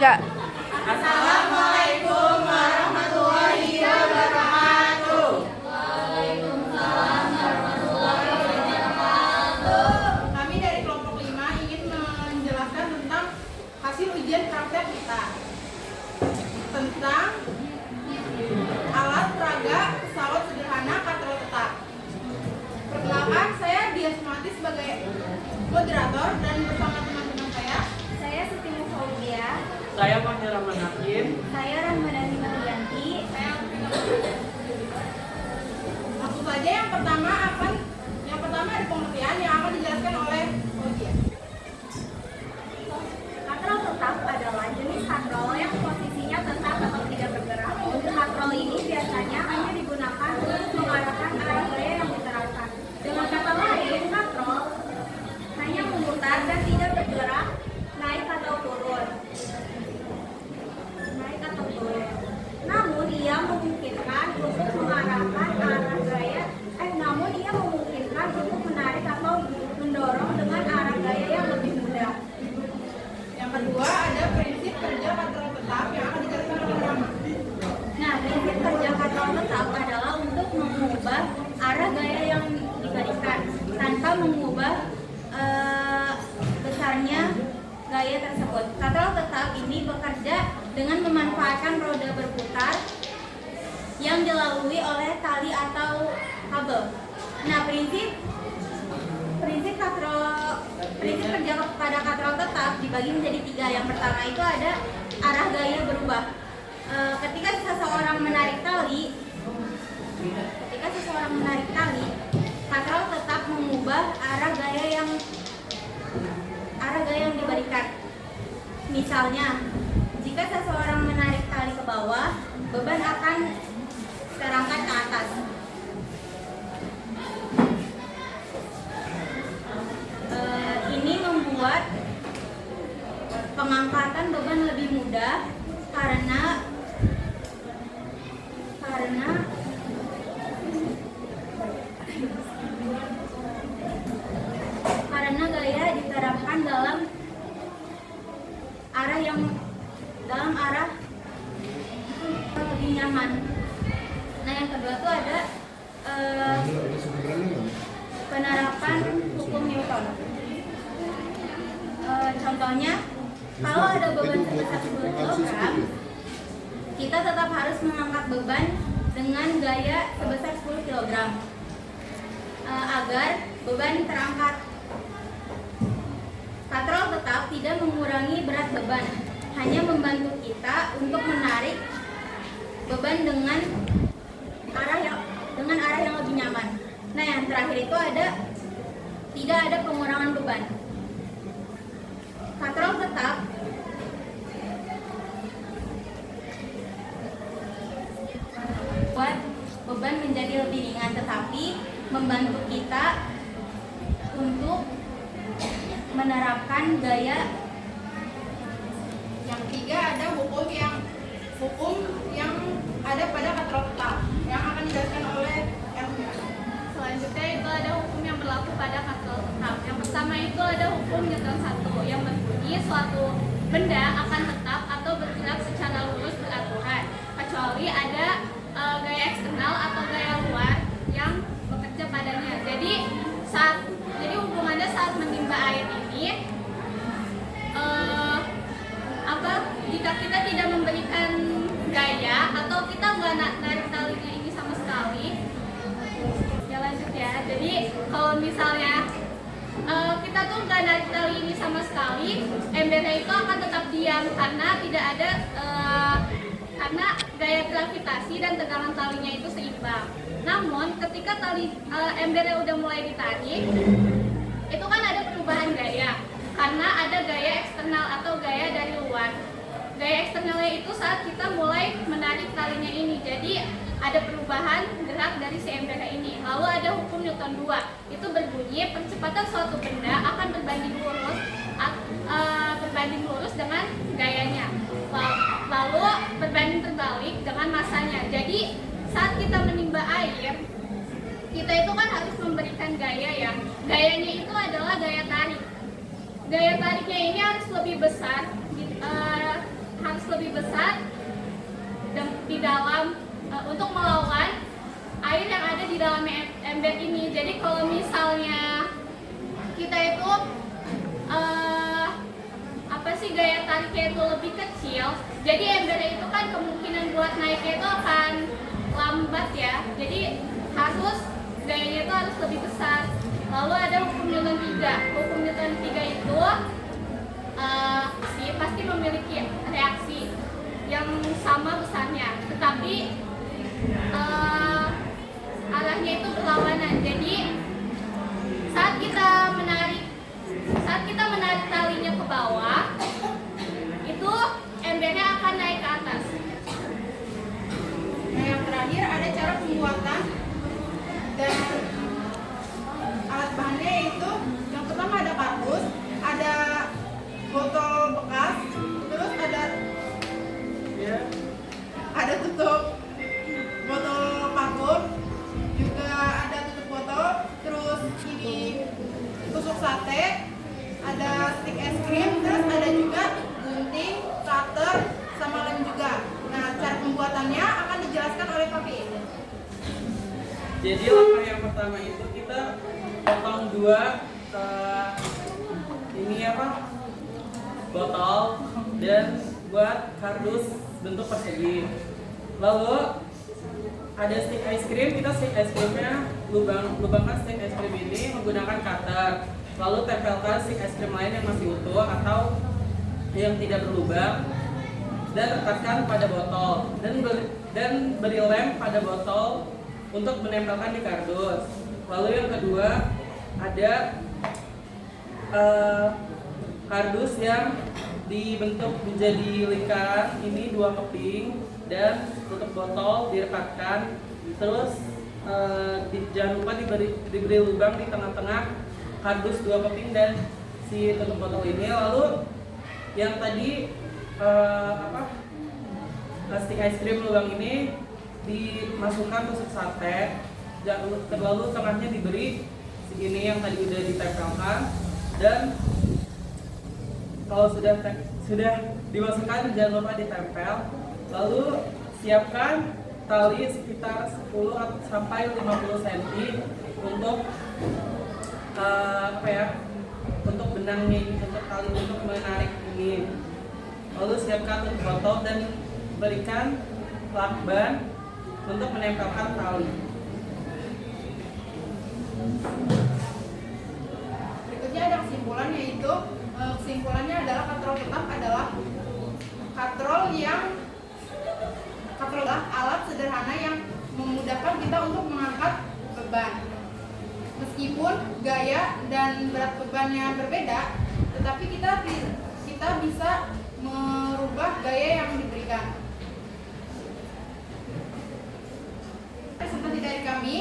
Kak. Assalamualaikum warahmatullahi wabarakatuh. Waalaikumsalam warahmatullahi wabarakatuh. Kami dari kelompok 5 ingin menjelaskan tentang hasil ujian praktek kita tentang alat peraga pesawat sederhana katrol tetap. Perkenalkan, saya Diasmati sebagai moderator dan bersama teman-teman saya Siti Mufaudia. Saya Panggil Rahman Hakim. Saya Rahmadani Marianti. Langsung saja yang pertama ada pengertian yang akan dijelaskan oleh Odia. Katrol tetap adalah jenis katrol yang posisinya tetap atau tidak bergerak. Katrol ini biasanya hanya digunakan untuk mengarahkan arah gaya yang diterapkan. Dengan kata lain, katrol hanya memutar dan tidak bergerak, naik atau turun. Namun ia memungkinkan untuk mengarahkan arah gaya, untuk menarik atau mendorong dengan arah gaya yang lebih mudah. Yang kedua ada prinsip kerja katrol tetap yang akan dijelaskan oleh Rama. Nah, prinsip kerja katrol tetap adalah untuk mengubah arah gaya yang diberikan tanpa mengubah besarnya gaya tersebut. Katrol tetap ini bekerja dengan memanfaatkan roda berputar yang dilalui oleh tali atau kabel. Nah, prinsip kerja pada katrol tetap dibagi menjadi 3. Yang pertama itu ada arah gaya berubah. Ketika seseorang menarik tali, katrol tetap mengubah arah gaya yang diberikan. Misalnya, jika seseorang menarik tali ke bawah, beban akan terangkat ke atas. Ini membuat pengangkatan beban lebih mudah karena gaya diterapkan dalam arah lebih nyaman. Nah, yang kedua tuh ada penerapan hukum Newton. Contohnya, kalau ada beban sebesar 10 kg, kita tetap harus mengangkat beban dengan gaya sebesar 10 kg agar beban terangkat. Katrol tetap tidak mengurangi berat beban, hanya membantu kita untuk menarik beban dengan arah yang lebih nyaman. Nah, yang terakhir itu tidak ada pengurangan beban. Katrol tetap buat beban menjadi lebih ringan, tetapi membantu kita untuk menerapkan gaya. Yang ketiga ada hukum yang ada pada katrol tetap yang akan dijelaskan oleh Elvira. Selanjutnya itu ada hukum yang berlaku pada katrol tetap. Yang pertama itu ada hukum Newton 1 yang berbunyi suatu benda akan tetap atau bergerak secara lurus beraturan kecuali ada gaya eksternal atau gaya luar yang bekerja padanya. Jadi hubungannya saat menimba air ini jika kita tidak memberikan gaya atau kita nggak narik talinya ini sama sekali. Ya, lanjut ya. Jadi kalau misalnya kita tuh nggak narik tali ini sama sekali, embernya itu akan tetap diam karena tidak ada karena gaya gravitasi dan tegangan talinya itu seimbang. Namun ketika embernya udah mulai ditarik, itu kan ada perubahan gaya karena ada gaya eksternal atau gaya dari luar. Gaya eksternalnya itu saat kita mulai menarik talinya ini, jadi ada perubahan gerak dari si embernya ini. Lalu ada hukum Newton 2, itu berbunyi percepatan suatu benda akan berbanding lurus dengan gayanya, lalu berbanding terbalik dengan masanya. Jadi saat kita menimba air, kita itu kan harus memberikan gaya ya. Gayanya itu adalah gaya tarik. Gaya tariknya ini harus lebih besar, harus lebih besar di dalam untuk melawan air yang ada di dalam ember ini. Jadi kalau misalnya kita itu gaya tariknya itu lebih kecil, jadi embernya itu kan kemungkinan buat naiknya itu akan lambat ya. Jadi harus gayanya itu harus lebih besar. Lalu ada hukum Newton 3. Hukum Newton 3 itu pasti memiliki reaksi yang sama besarnya, tetapi arahnya itu berlawanan. Jadi saat kita menarik talinya ke bawah, itu embernya akan naik ke atas. Nah, yang terakhir ada cara pembuatan dan alat bahannya, yaitu yang pertama ada kardus, ada botol bekas, terus ada tutup botol vakum, juga ada tutup botol, terus ini tusuk sate, ada stick es krim, terus ada juga gunting, cutter, sama lem juga. Nah, cara pembuatannya akan dijelaskan oleh Papi. Jadi langkah yang pertama itu kita potong dua botol dan buat kardus bentuk persegi. Lalu ada stick ice cream, kita stick ice creamnya lubangkan stick ice cream ini menggunakan cutter. Lalu tempelkan stick ice cream lain yang masih utuh atau yang tidak berlubang dan rekatkan pada botol dan beri lem pada botol untuk menempelkan di kardus. Lalu yang kedua ada kardus yang dibentuk menjadi lingkaran, ini 2 keping dan tutup botol direkatkan. Terus jangan lupa diberi lubang di tengah-tengah kardus 2 keping dan si tutup botol ini. Lalu yang tadi plastik ice cream lubang ini dimasukkan tusuk sate, lalu tengahnya diberi segini yang tadi udah ditempelkan, dan kalau sudah dimasukkan jangan lupa ditempel. Lalu siapkan tali sekitar 10 sampai 50 cm untuk untuk benangnya ini, untuk tali untuk menarik ini. Lalu siapkan tutup botol dan berikan lakban untuk menempelkan tali. Berikutnya ada kesimpulan, yaitu kesimpulannya adalah katrol tetap adalah katrol adalah alat sederhana yang memudahkan kita untuk mengangkat beban. Meskipun gaya dan berat bebannya berbeda, tetapi kita bisa merubah gaya yang diberikan. Presentasi dari kami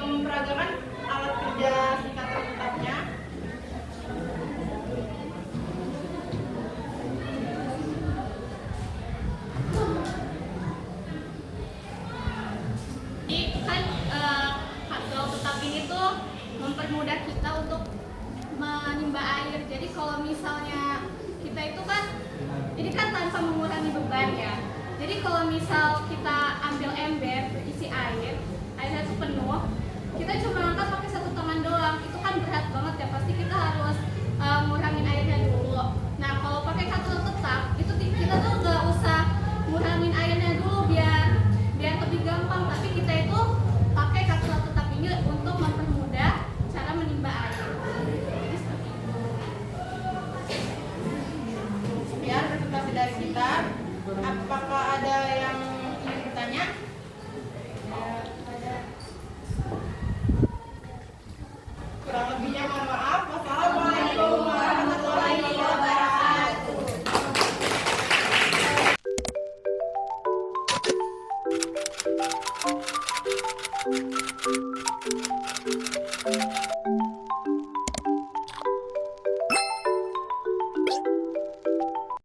memperagakan alat kerja si katrol tetapnya. Katrol tetap ini tuh mempermudah kita untuk menimba air. Jadi kalau misalnya kita itu kan, ini kan tanpa mengurangi beban ya. Jadi kalau misal kita ambil ember berisi airnya itu penuh, kita cuma